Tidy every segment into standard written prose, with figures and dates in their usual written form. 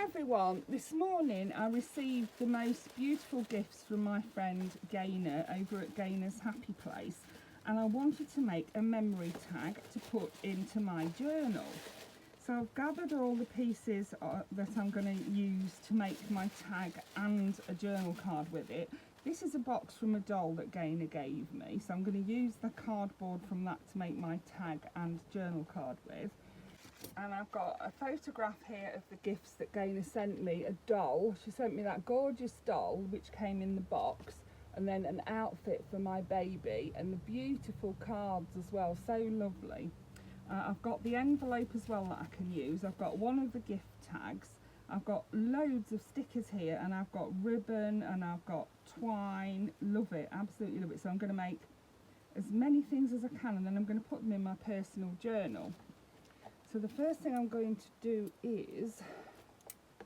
everyone, this morning I received the most beautiful gifts from my friend Gaynor over at Gaynor's Happy Place, and I wanted to make a memory tag to put into my journal. So I've gathered all the pieces that I'm going to use to make my tag and a journal card with it. This is a box from a doll that Gaynor gave me, so I'm going to use the cardboard from that to make my tag and journal card with. And I've got a photograph here of the gifts that Gaynor sent me, a doll. She sent me that gorgeous doll which came in the box, and then an outfit for my baby, and the beautiful cards as well, so lovely. I've got the envelope as well that I can use. I've got one of the gift tags. I've got loads of stickers here, and I've got ribbon, and I've got twine. Love it, absolutely love it. So I'm going to make as many things as I can, and then I'm going to put them in my personal journal. So the first thing I'm going to do is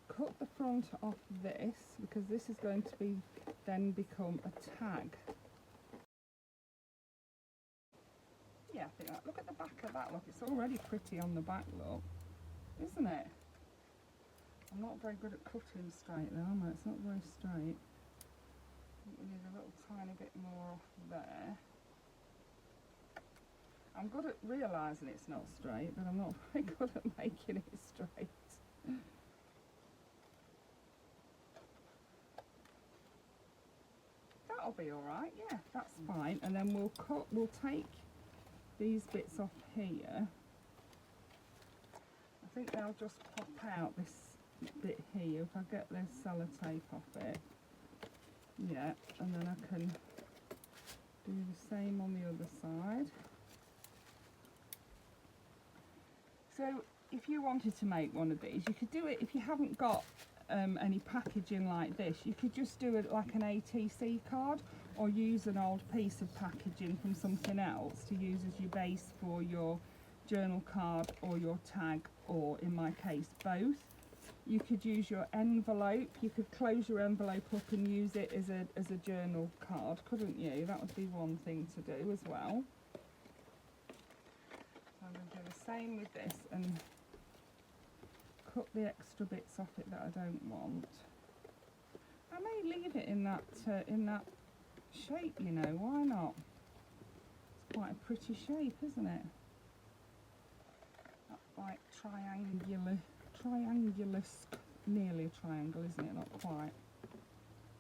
cut the front off this, because this is going to be then become a tag. Yeah, I think that. Look at the back of that. Look, it's already pretty on the back, look, isn't it? I'm not very good at cutting straight though, am I? It's not very straight. I think we need a little tiny bit more off there. I'm good at realising it's not straight, but I'm not very good at making it straight. That'll be alright, yeah, that's fine. And then we'll take these bits off here. I think they'll just pop out this bit here if I get this sellotape off it. Yeah, and then I can do the same on the other side. So if you wanted to make one of these, you could do it. If you haven't got any packaging like this, you could just do it like an ATC card, or use an old piece of packaging from something else to use as your base for your journal card or your tag, or in my case both. You could use your envelope. You could close your envelope up and use it as a journal card, couldn't you? That would be one thing to do as well. I'm going to do the same with this and cut the extra bits off it that I don't want. I may leave it in that shape, you know, why not? It's quite a pretty shape, isn't it? That's like triangulus, nearly a triangle, isn't it? Not quite.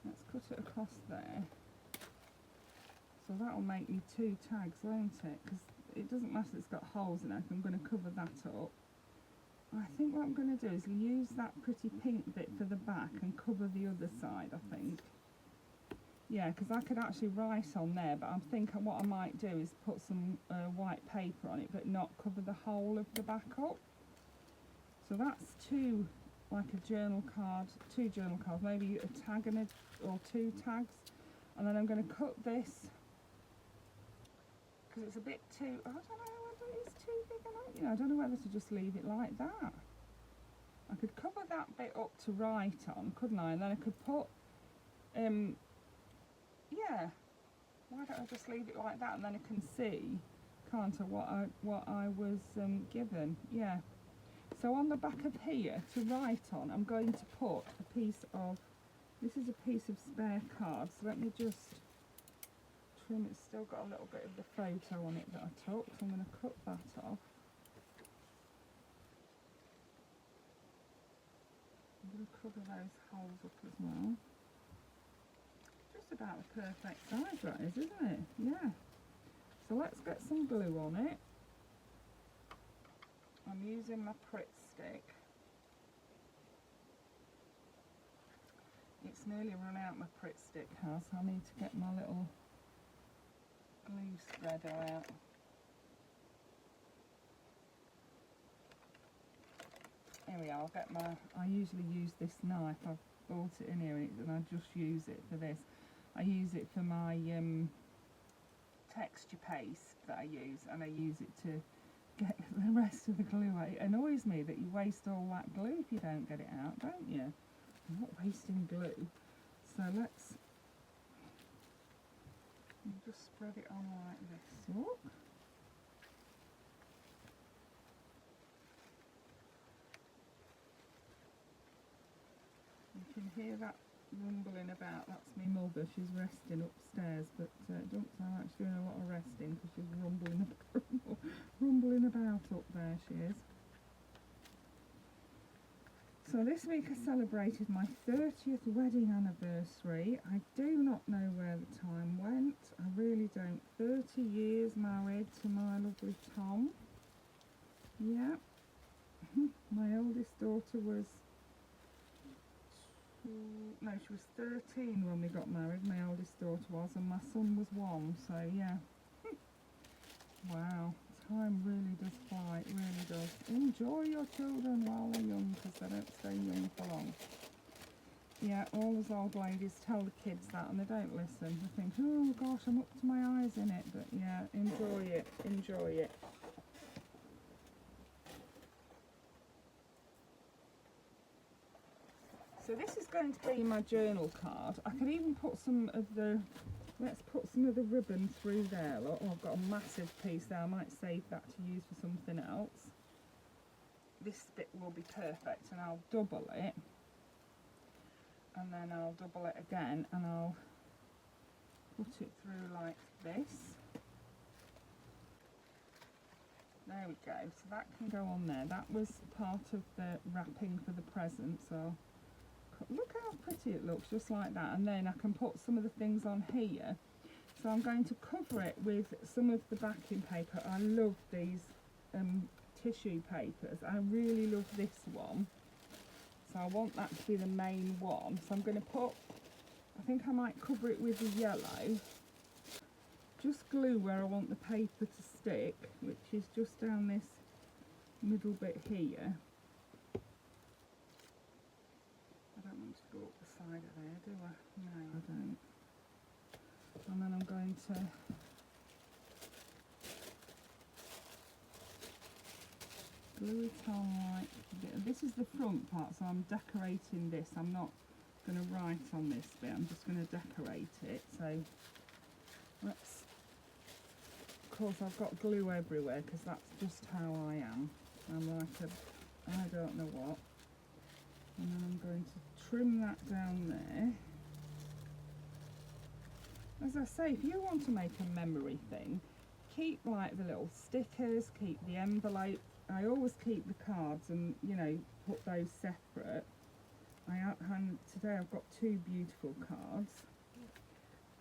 Let's cut it across there. So that'll make me 2 tags, won't it? Because it doesn't matter, it's got holes in it. I'm going to cover that up. I think what I'm going to do is use that pretty pink bit for the back and cover the other side, I think. Yeah, because I could actually write on there, but I'm thinking what I might do is put some white paper on it, but not cover the whole of the back up. So that's 2, like a journal card, 2 journal cards, maybe a tag and or 2 tags. And then I'm going to cut this, because it's a bit too, I don't know whether it's too big or not, you know, I don't know whether to just leave it like that. I could cover that bit up to write on, couldn't I? And then I could put, yeah, why don't I just leave it like that, and then I can see, can't I, what I was given. Yeah. So on the back of here, to write on, I'm going to put a piece of, this is a piece of spare card, so let me just trim. It's still got a little bit of the photo on it that I took, so I'm going to cut that off. I'm going to cover those holes up as well. Just about the perfect size that is, isn't it? Yeah. So let's get some glue on it. I'm using my Pritt stick. It's nearly run out, my Pritt stick has. I need to get my little glue spreader out. Here we are. I usually use this knife. I've bought it in here and I just use it for this. I use it for my texture paste that I use, and I use it to get the rest of the glue out. It annoys me that you waste all that glue if you don't get it out, don't you? I'm not wasting glue. So let's just spread it on like this. Look. You can hear that rumbling about. That's my mother. She's resting upstairs, but it doesn't sound like she's doing a lot of resting because she's rumbling about up there. She is. So this week I celebrated my 30th wedding anniversary. I do not know where the time went. I really don't. 30 years married to my lovely Tom. Yeah. My oldest daughter was, she was 13 when we got married. My oldest daughter was, and my son was 1. So yeah. Wow. Time really does fly, it really does. Enjoy your children while they're young, because they don't stay young for long. Yeah, all those old ladies tell the kids that and they don't listen. They think, oh gosh, I'm up to my eyes in it. But yeah, enjoy it, enjoy it. So this is going to be my journal card. I could even put some of the, let's put some of the ribbon through there. Look, oh, I've got a massive piece there. I might save that to use for something else. This bit will be perfect, and I'll double it. And then I'll double it again, and I'll put it through like this. There we go. So that can go on there. That was part of the wrapping for the present. So look how pretty it looks, just like that. And then I can put some of the things on here. So I'm going to cover it with some of the backing paper. I love these tissue papers. I really love this one. So I want that to be the main one. So I'm going to put, I think I might cover it with the yellow. Just glue where I want the paper to stick, which is just down this middle bit here. I don't want to go up the side of there, do I? No, I don't. And then I'm going to glue it on like this. This is the front part, so I'm decorating this. I'm not going to write on this bit, I'm just going to decorate it. So let's, of course I've got glue everywhere because that's just how I am. I'm like a, I don't know what. And then I'm going to trim that down there. As I say, if you want to make a memory thing, keep like the little stickers, keep the envelope. I always keep the cards and, you know, put those separate. Today I've got 2 beautiful cards.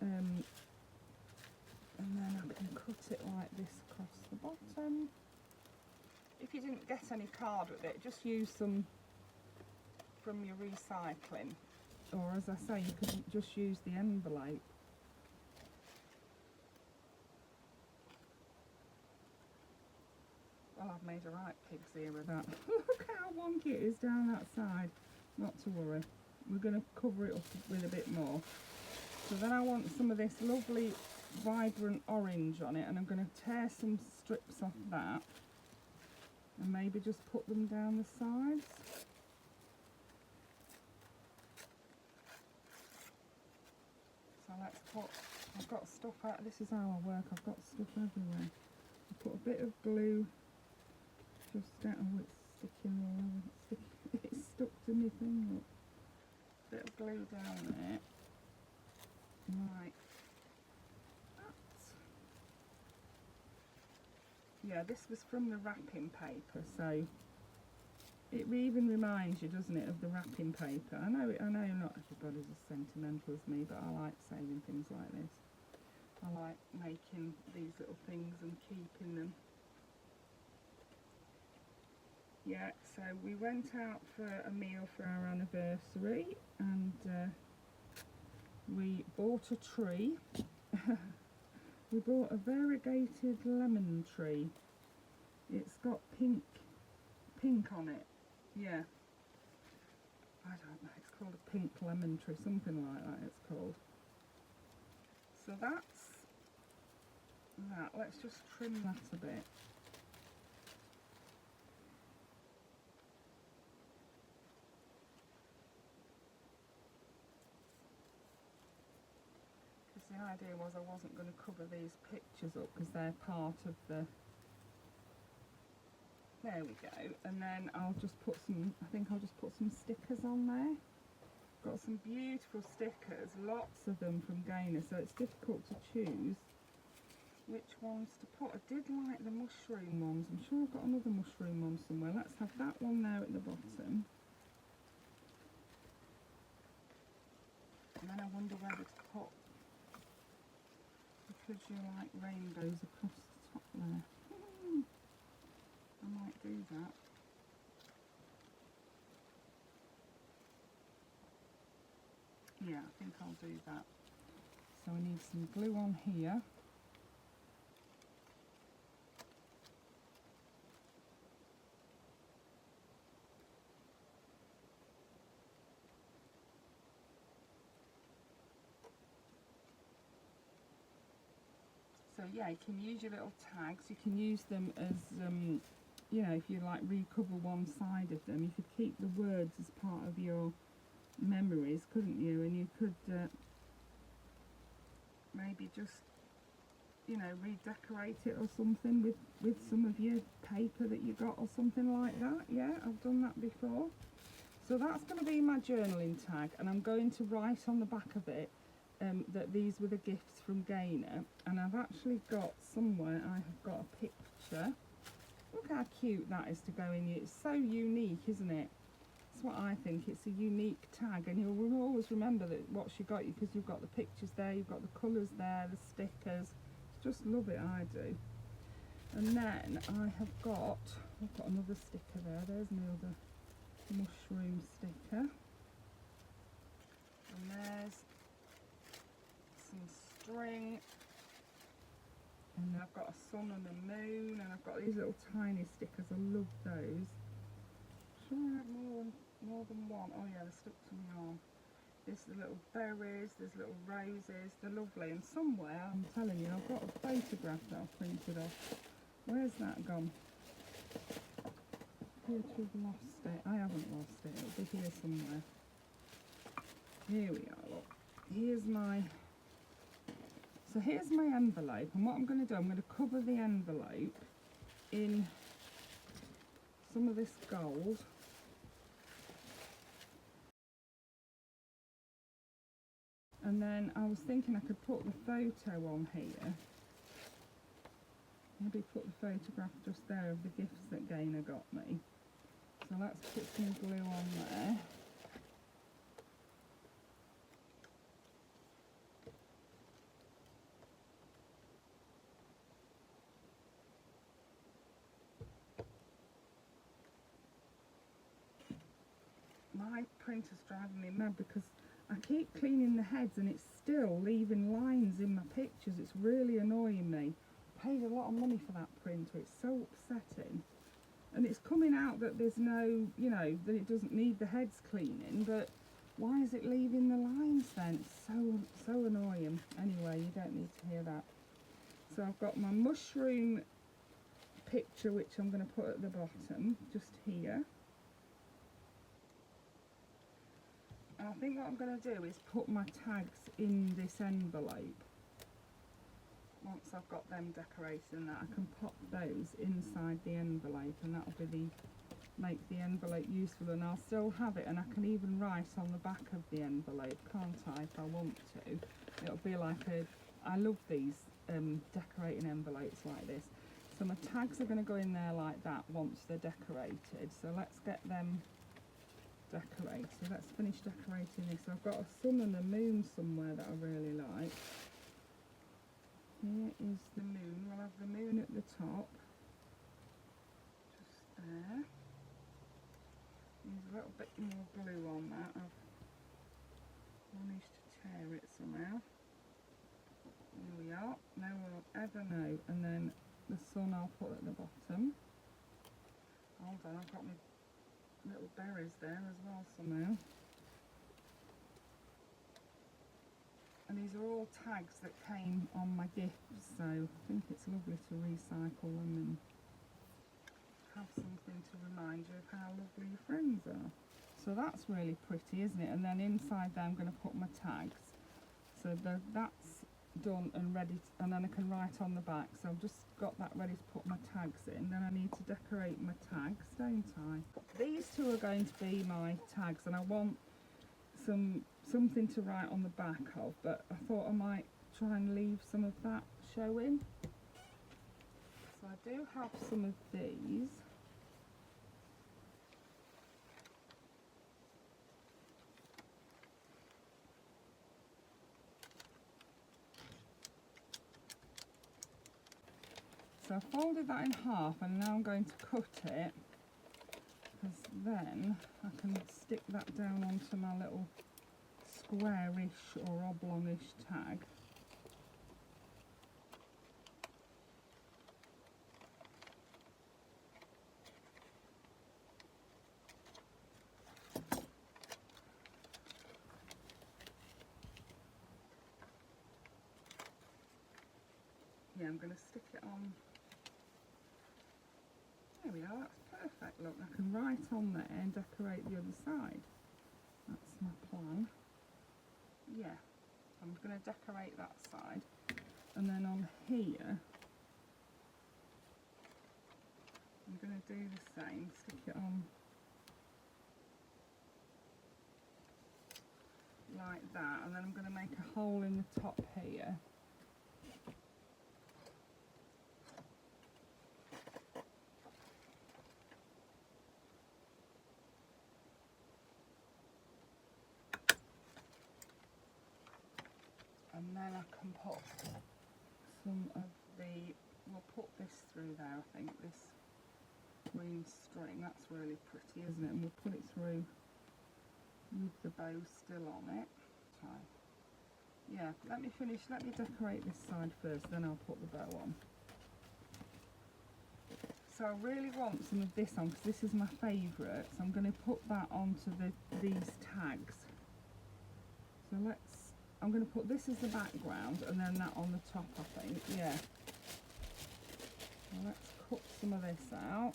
And then I can cut it like this across the bottom. If you didn't get any card with it, just use some from your recycling. Or as I say, you could just use the envelope. Well, I've made a right pig's ear with that. Look how wonky it is down that side. Not to worry. We're going to cover it up with a bit more. So then I want some of this lovely vibrant orange on it, and I'm going to tear some strips off that and maybe just put them down the sides. So let's put, I've got stuff out, this is how I work, I've got stuff everywhere. I put a bit of glue just down, oh it's sticking all over, it's stuck to my thing, look. Bit of glue down there, like that. Yeah, this was from the wrapping paper, so it even reminds you, doesn't it, of the wrapping paper. I know not everybody's as sentimental as me, but I like saving things like this. I like making these little things and keeping them. Yeah, so we went out for a meal for our anniversary, and we bought a tree. We bought a variegated lemon tree. It's got pink on it. Yeah. I don't know, it's called a pink lemon tree, something like that it's called. So that's that. Let's just trim that a bit. The idea was I wasn't going to cover these pictures up because they're part of the, there we go, and then I'll just put some, I think I'll just put some stickers on there. beautiful stickers, lots of them from Gainer, so it's difficult to choose which ones to put. I did like the mushroom ones. I'm sure I've got another mushroom one somewhere. Let's have that one there at the bottom. And then I wonder whether to put, because you like rainbows, across the top there. I might do that. Yeah, I think I'll do that. So I need some glue on here. So yeah, you can use your little tags. You can use them as, you know, if you like recover one side of them, you could keep the words as part of your memories, couldn't you? And you could maybe just, you know, redecorate it or something with some of your paper that you got or something like that. Yeah, I've done that before. So that's going to be my journaling tag, and I'm going to write on the back of it that these were the gifts from Gainer. And I've actually got somewhere, I have got a picture. Look how cute that is to go in. It's so unique, isn't it? That's what I think. It's a unique tag, and you'll always remember that what she got you, because you've got the pictures there, you've got the colours there, the stickers. Just love it, I do. And then I've got another sticker there. There's my other mushroom sticker. And there's some string. And I've got a sun and a moon, and I've got these little tiny stickers. I love those. Sure, I have more than one. Oh yeah, they're stuck to my arm. There's the little berries, there's little roses. They're lovely. And somewhere, I'm telling you, I've got a photograph that I've printed off. Where's that gone? I appear to have lost it. I haven't lost it. It'll be here somewhere. Here we are. Look. Here's my envelope, and what I'm going to do, I'm going to cover the envelope in some of this gold. And then I was thinking I could put the photo on here. Maybe put the photograph just there of the gifts that Gainer got me. So let's put some glue on there. My printer's driving me mad because I keep cleaning the heads and it's still leaving lines in my pictures. It's really annoying me. I paid a lot of money for that printer. It's so upsetting. And it's coming out that there's no, you know, that it doesn't need the heads cleaning, but why is it leaving the lines then? It's so annoying. Anyway, you don't need to hear that. So I've got my mushroom picture, which I'm going to put at the bottom, just here. And I think what I'm going to do is put my tags in this envelope. Once I've got them decorated and that, I can pop those inside the envelope, and that'll be make the envelope useful. And I'll still have it, and I can even write on the back of the envelope, can't I, if I want to. It'll be like I love these decorating envelopes like this. So my tags are going to go in there like that once they're decorated. So let's get them decorated. Let's finish decorating this. I've got a sun and a moon somewhere that I really like. Here is the moon. We'll have the moon at the top, just there. There's a little bit more glue on that. I've managed to tear it somehow. There we are. No one will ever know. And then the sun I'll put at the bottom. Hold on, I've got my little berries there as well somehow. And these are all tags that came on my gifts, so I think it's lovely to recycle them and have something to remind you of how lovely your friends are. So that's really pretty, isn't it? And then inside there I'm going to put my tags. So that's done and ready to, and then I can write on the back. So I've just got that ready to put my tags in. Then I need to decorate my tags, don't I? These two are going to be my tags, and I want something to write on the back of, but I thought I might try and leave some of that showing. So I do have some of these. So I folded that in half and now I'm going to cut it, because then I can stick that down onto my little squarish or oblongish tag. Yeah, I'm going to stick it on. There we are, that's perfect. Look, I can write on there and decorate the other side. That's my plan. Yeah, I'm going to decorate that side. And then on here, I'm going to do the same, stick it on like that. And then I'm going to make a hole in the top here. And then I can put some of the, we'll put this through there, I think, this green string, that's really pretty, isn't it? And we'll put it through with the bow still on it. So, yeah, let me decorate this side first, then I'll put the bow on. So I really want some of this on, because this is my favourite, so I'm going to put that onto these tags. So I'm going to put this as the background and then that on the top, I think, yeah. Well, let's cut some of this out.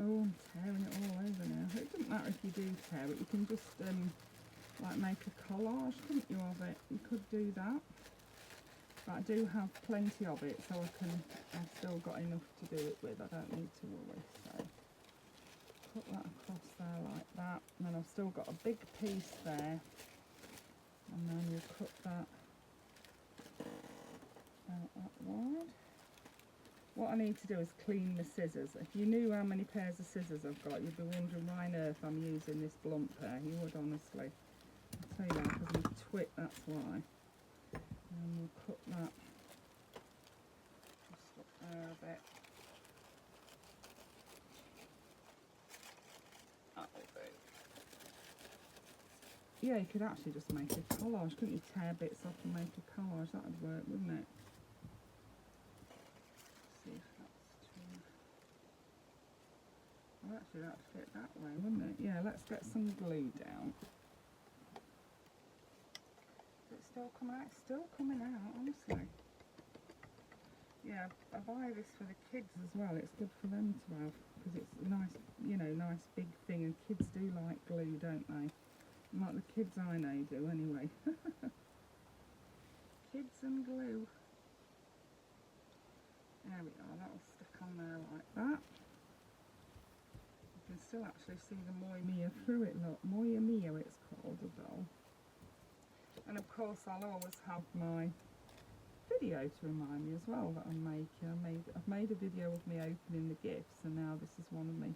Oh, I'm tearing it all over now. It doesn't matter if you do tear it, you can just like make a collage, couldn't you, of it? You could do that. But I do have plenty of it, so I've still got enough to do it with. I don't need to worry. So put that across there like that, and then I've still got a big piece there, and then we'll cut that out that wide. What I need to do is clean the scissors. If you knew how many pairs of scissors I've got, you'd be wondering why on earth I'm using this blunt pair. You would, honestly. I'll tell you that, because we twit, that's why. And we'll cut that just up there a bit. That'll do. Yeah, you could actually just make a collage, couldn't you? Tear bits off and make a collage. That would work, wouldn't it? See if that's too... Well, actually that'd fit that way, wouldn't it? Yeah, let's get some glue down. It's still coming out. It's still coming out, honestly. Yeah, I buy this for the kids as well. It's good for them to have, because it's a nice, you know, nice big thing, and kids do like glue, don't they? Like the kids I know do, anyway. Kids and glue. There we are. That'll stick on there like that. You can still actually see the Moi Mia through it. Look, Moi Mia, it's called, a doll. And of course I'll always have my video to remind me as well that I'm making. I've made a video of me opening the gifts, and now this is one of me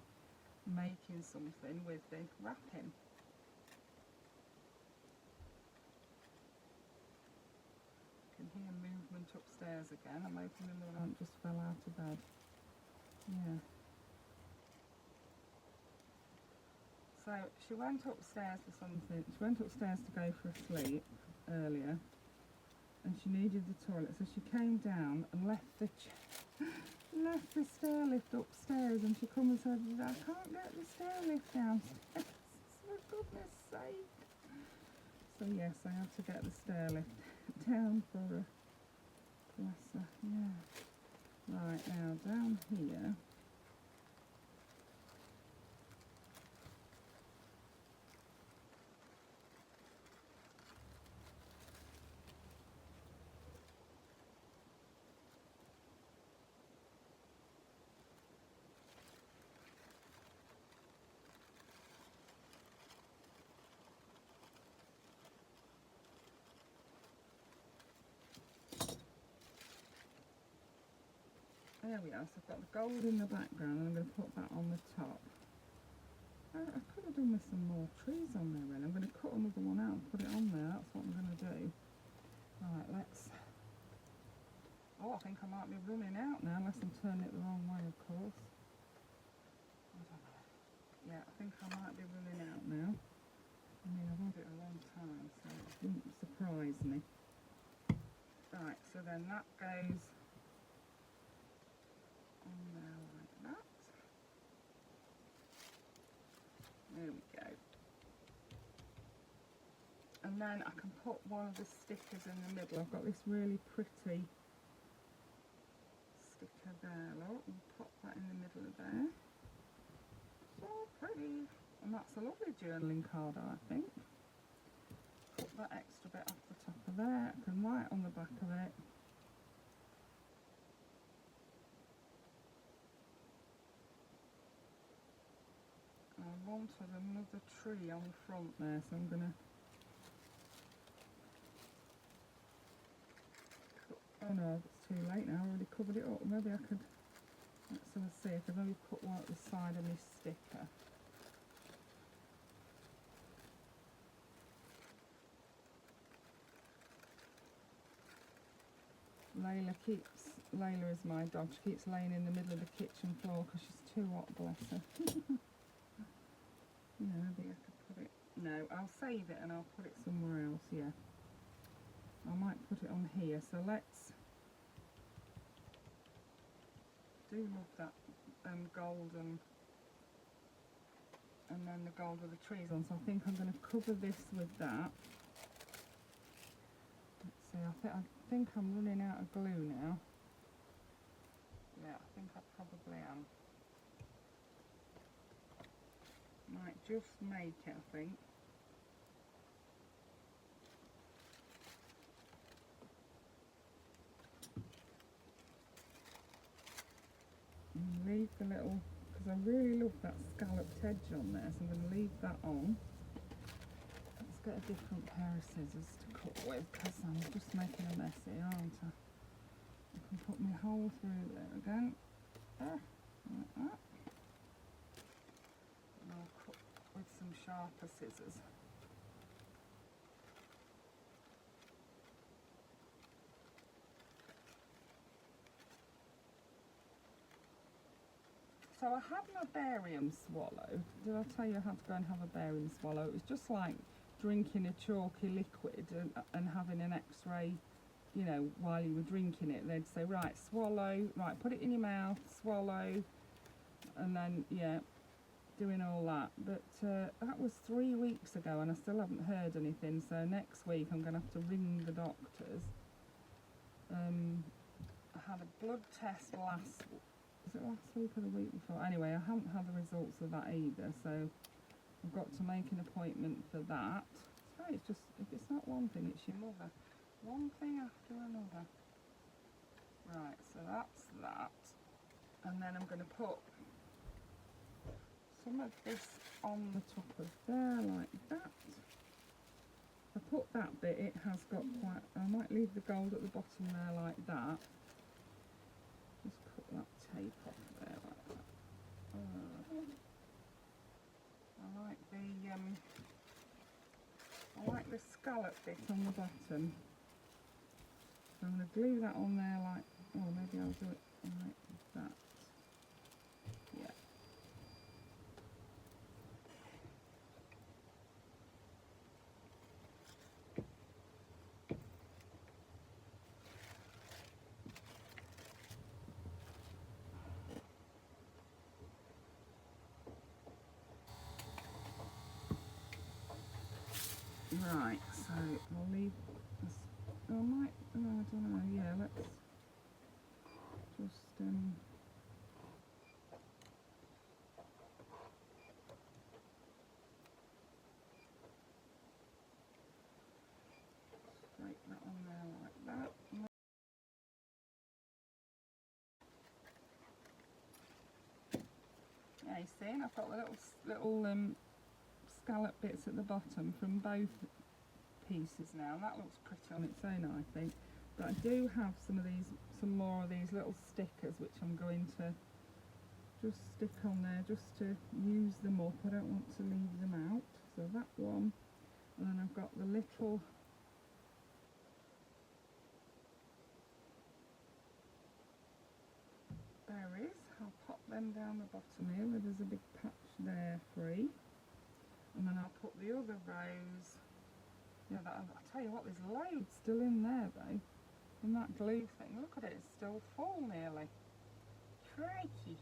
making something with the wrapping. You can hear movement upstairs again. I'm opening the lamp, just fell out of bed. Yeah. So she went upstairs for something. She went upstairs to go for a sleep earlier, and she needed the toilet, so she came down and left the stair lift upstairs, and she come and said, I can't get the stair lift downstairs, for goodness sake. So yes, I had to get the stair lift down for her. Bless her, yeah. Right, now down here, There we are, so I've got the gold in the background and I'm going to put that on the top. I could have done with some more trees on there really. I'm going to cut another one out and put it on there, that's what I'm going to do. Right, let's... Oh, I think I might be running out now, unless I'm turning it the wrong way, of course. I don't know. Yeah, I think I might be running out now. I mean, I've had it a long time, so it wouldn't surprise me. Right, so then that goes on there like that. There we go. And then I can put one of the stickers in the middle. I've got this really pretty sticker there, look, and pop that in the middle of there. So pretty. And that's a lovely journaling card, I think. Cut that extra bit off the top of there. I can write on the back of it. I wanted another tree on the front there, so I'm going to... Oh no, it's too late now, I already covered it up. Maybe I could... Let's sort of see if I maybe put one at the side of my sticker. Layla is my dog, she keeps laying in the middle of the kitchen floor because she's too hot, bless her. No, maybe I could put it... No, I'll save it and I'll put it somewhere else, yeah. I might put it on here, so let's... do love that golden... and then the gold with the trees on, so I think I'm going to cover this with that. Let's see, I think I'm running out of glue now. Yeah, I think I probably am. Might just make it, I think. And leave the little, because I really love that scalloped edge on there, so I'm going to leave that on. Let's get a different pair of scissors to cut with, because I'm just making a mess here, aren't I? I can put my hole through there again. There, like that. And I'll cut with some sharper scissors. So I had my barium swallow. Did I tell you I had to go and have a barium swallow? It was just like drinking a chalky liquid and having an x-ray, you know, while you were drinking it. They'd say, right, swallow, right, put it in your mouth, swallow, and then, yeah, doing all that. But that was 3 weeks ago and I still haven't heard anything, so next week I'm going to have to ring the doctors. I had a blood test last week or the week before? Anyway, I haven't had the results of that either, so I've got to make an appointment for that. So it's just, if it's not one thing, it's your mother. One thing after another. Right, so that's that. And then I'm going to put some of this on the top of there, like that. If I put that bit, it has got quite, I might leave the gold at the bottom there like that. Just cut that tape off there like that. I like the scallop bit on the bottom. So I'm going to glue that on there like, oh maybe I'll do it like that. Yeah. Right, so I'll leave this, I might, oh, I don't know, yeah, let's just, scrape that on there like that. Yeah, you see, and I've got the little scallop bits at the bottom from both pieces now. That looks pretty on its own, I think. But I do have some more of these little stickers which I'm going to just stick on there just to use them up. I don't want to leave them out. So that one, and then I've got the little berries. I'll pop them down the bottom here where there's a big patch there free, and then I'll put the other rows. Yeah, I'll tell you what, there's loads still in there though, and that glue thing, look at it, it's still full nearly. Crikey.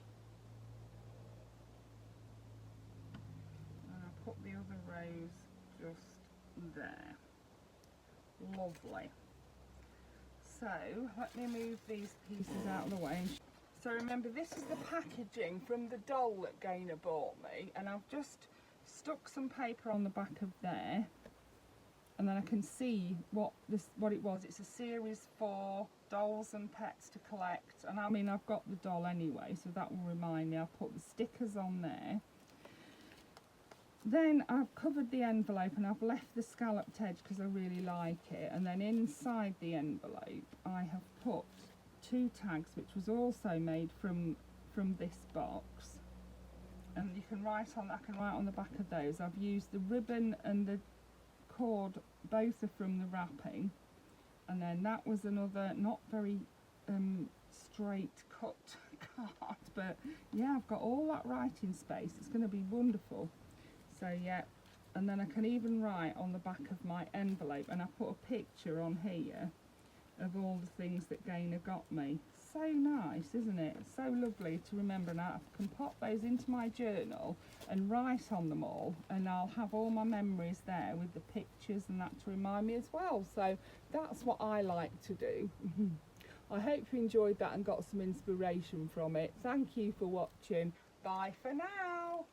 And I'll put the other rows just there. Lovely. So let me move these pieces out of the way. So remember, this is the packaging from the doll that Gaynor bought me, and I've just stuck some paper on the back of there, and then I can see what it was. It's a series for dolls and pets to collect, and I mean, I've got the doll anyway, so that will remind me. I'll put the stickers on there. Then I've covered the envelope and I've left the scalloped edge because I really like it, and then inside the envelope I have put 2 tags which was also made from this box, and you can write on, I can write on the back of those. I've used the ribbon and the cord, both are from the wrapping, and then that was another not very straight cut card, but yeah, I've got all that writing space. It's going to be wonderful. So yeah, and then I can even write on the back of my envelope, and I put a picture on here of all the things that Gaynor got me. So nice, isn't it? So lovely to remember. Now I can pop those into my journal and write on them all, and I'll have all my memories there with the pictures and that to remind me as well. So that's what I like to do. I hope you enjoyed that and got some inspiration from it. Thank you for watching. Bye for now.